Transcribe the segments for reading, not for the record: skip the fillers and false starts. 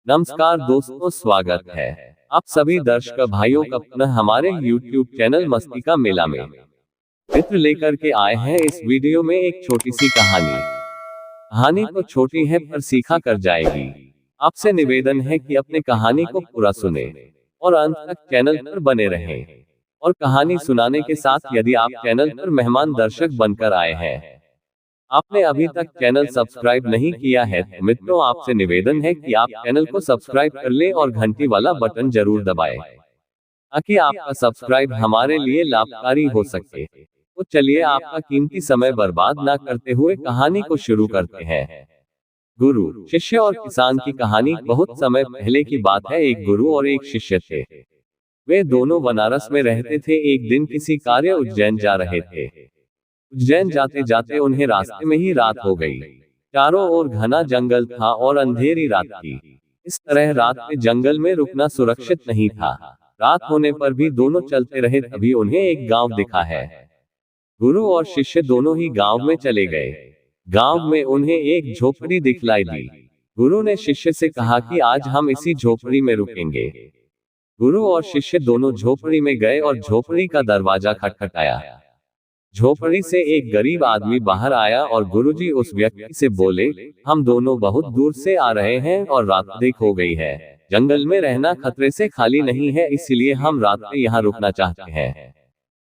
नमस्कार दोस्तों, स्वागत है आप सभी दर्शक भाइयों का पुनः हमारे YouTube चैनल मस्ती का मेला में मित्र लेकर के आए हैं। इस वीडियो में एक छोटी सी कहानी तो छोटी है पर सीखा कर जाएगी। आपसे निवेदन है कि अपने कहानी को पूरा सुने और अंत तक चैनल पर बने रहें। और कहानी सुनाने के साथ यदि आप चैनल पर मेहमान दर्शक बनकर आए हैं, आपने अभी तक चैनल सब्सक्राइब नहीं किया है तो मित्रों आपसे निवेदन है कि आप चैनल को सब्सक्राइब कर लें और घंटी वाला बटन जरूर दबाएं, ताकि आपका सब्सक्राइब हमारे लिए लाभकारी हो सके। तो चलिए आपका कीमती समय बर्बाद ना करते हुए कहानी को शुरू करते हैं। गुरु, शिष्य और किसान की कहानी। बहुत समय पहले की बात है। एक गुरु और एक शिष्य थे। वे दोनों बनारस में रहते थे। एक दिन किसी कार्य उज्जैन जा रहे थे। उज्जैन जाते जाते उन्हें रास्ते में ही रात हो गई। चारों ओर घना जंगल था और अंधेरी रात थी। इस तरह रात में जंगल में रुकना सुरक्षित नहीं था। रात होने पर भी दोनों चलते रहे। तभी उन्हें एक गांव दिखा है। गुरु और शिष्य दोनों ही गांव में चले गए। गांव में उन्हें एक झोपड़ी दिखलाई दी। गुरु ने शिष्य से कहा कि आज हम इसी झोपड़ी में रुकेंगे। गुरु और शिष्य दोनों झोपड़ी में गए और झोपड़ी का दरवाजा खटखटाया। झोपड़ी से एक गरीब आदमी बाहर आया और गुरुजी उस व्यक्ति से बोले, हम दोनों बहुत दूर से आ रहे हैं और रात अधिक हो गई है। जंगल में रहना खतरे से खाली नहीं है, इसलिए हम रात में यहाँ रुकना चाहते हैं।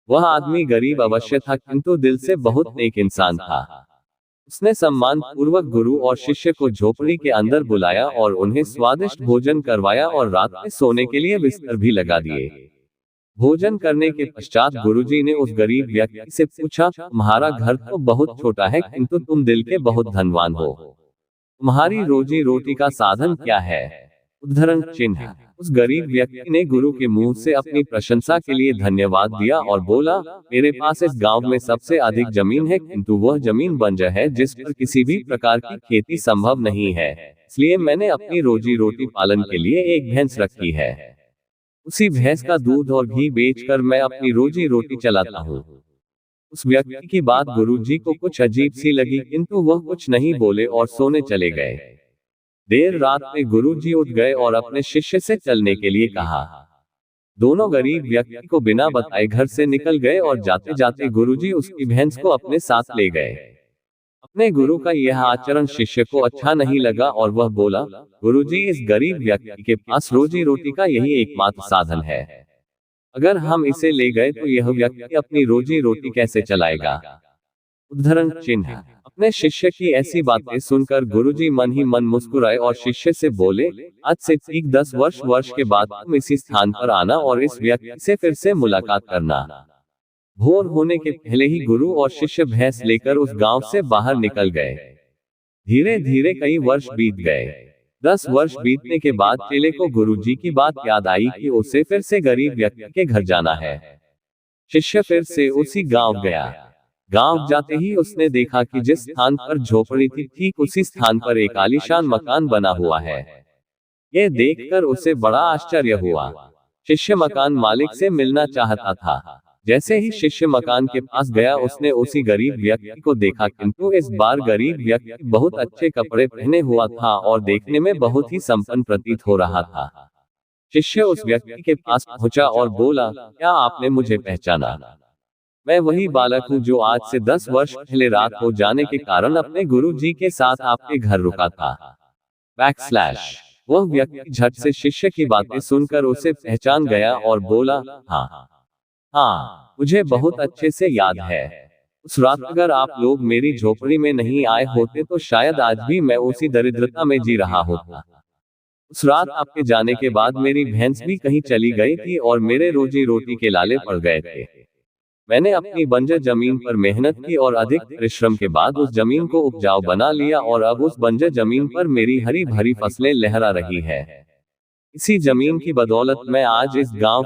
वह आदमी गरीब अवश्य था, किंतु दिल से बहुत नेक इंसान था। उसने सम्मान पूर्वक गुरु और शिष्य को झोपड़ी के अंदर बुलाया और उन्हें स्वादिष्ट भोजन करवाया और रात में सोने के लिए बिस्तर भी लगा दिए। भोजन करने के पश्चात गुरुजी ने उस गरीब व्यक्ति से पूछा, तुम्हारा घर तो बहुत छोटा है, किंतु तुम दिल के बहुत धनवान हो। तुम्हारी रोजी रोटी का साधन क्या है? उद्धरण चिन्ह। उस गरीब व्यक्ति ने गुरु के मुंह से अपनी प्रशंसा के लिए धन्यवाद दिया और बोला, मेरे पास इस गांव में सबसे अधिक जमीन है, किंतु वह जमीन बंजर है जिस पर किसी भी प्रकार की खेती संभव नहीं है। इसलिए मैंने अपनी रोजी रोटी पालन के लिए एक भैंस रखी है। उसी भैंस का दूध और घी बेचकर मैं अपनी रोजी रोटी चलाता हूँ। उस व्यक्ति की बात गुरुजी को कुछ अजीब सी लगी, किंतु वह कुछ नहीं बोले और सोने चले गए। देर रात में गुरुजी उठ गए और अपने शिष्य से चलने के लिए कहा। दोनों गरीब व्यक्ति को बिना बताए घर से निकल गए और जाते जाते गुरुजी उसकी भैंस को अपने साथ ले गए। अपने गुरु का यह आचरण शिष्य को अच्छा नहीं लगा और वह बोला, गुरुजी, इस गरीब व्यक्ति के पास रोजी रोटी का यही एकमात्र साधन है। अगर हम इसे ले गए तो यह व्यक्ति अपनी रोजी रोटी कैसे चलाएगा? उद्धरण चिन्ह। अपने शिष्य की ऐसी बातें सुनकर गुरुजी मन ही मन मुस्कुराए और शिष्य से बोले, आज से ठीक 10 वर्ष के बाद तुम इसी स्थान पर आना और इस व्यक्ति से फिर से मुलाकात करना। भोर होने के पहले ही गुरु और शिष्य भैंस लेकर उस गांव से बाहर निकल गए। धीरे धीरे कई वर्ष बीत गए। 10 वर्ष बीतने के बाद चेले को गुरुजी की बात याद आई कि उसे फिर से गरीब व्यक्ति के घर जाना है। शिष्य फिर से उसी गांव गया। गांव जाते ही उसने देखा कि जिस स्थान पर झोपड़ी थी ठीक उसी स्थान पर एक आलीशान मकान बना हुआ है। यह देखकर उसे बड़ा आश्चर्य हुआ। शिष्य मकान मालिक से मिलना चाहता था। जैसे ही शिष्य मकान के पास गया उसने उसी गरीब व्यक्ति को देखा, किंतु इस बार गरीब व्यक्ति बहुत अच्छे कपड़े पहने हुआ था और देखने में बहुत ही संपन्न प्रतीत हो रहा था। शिष्य उस व्यक्ति के पास पहुंचा और बोला, क्या आपने मुझे पहचाना? मैं वही बालक हूं जो आज से 10 वर्ष पहले रात हो जाने के कारण अपने गुरु जी के साथ आपके घर रुका था। वह व्यक्ति झट से शिष्य की बातें सुनकर उसे पहचान गया और बोला, हाँ, मुझे बहुत अच्छे से याद है। उस रात अगर आप लोग मेरी झोपड़ी में नहीं आए होते तो शायद आज भी मैं उसी दरिद्रता में जी रहा होता। उस रात आपके जाने के बाद मेरी भैंस भी कहीं चली गई थी और मेरे रोजी रोटी के लाले पड़ गए थे। मैंने अपनी बंजर जमीन पर मेहनत की और अधिक परिश्रम के बाद उस जमीन को उपजाऊ बना लिया और अब उस बंजर जमीन पर मेरी हरी भरी फसलें लहरा रही है। इसी जमीन की बदौलत मैं आज इस गांव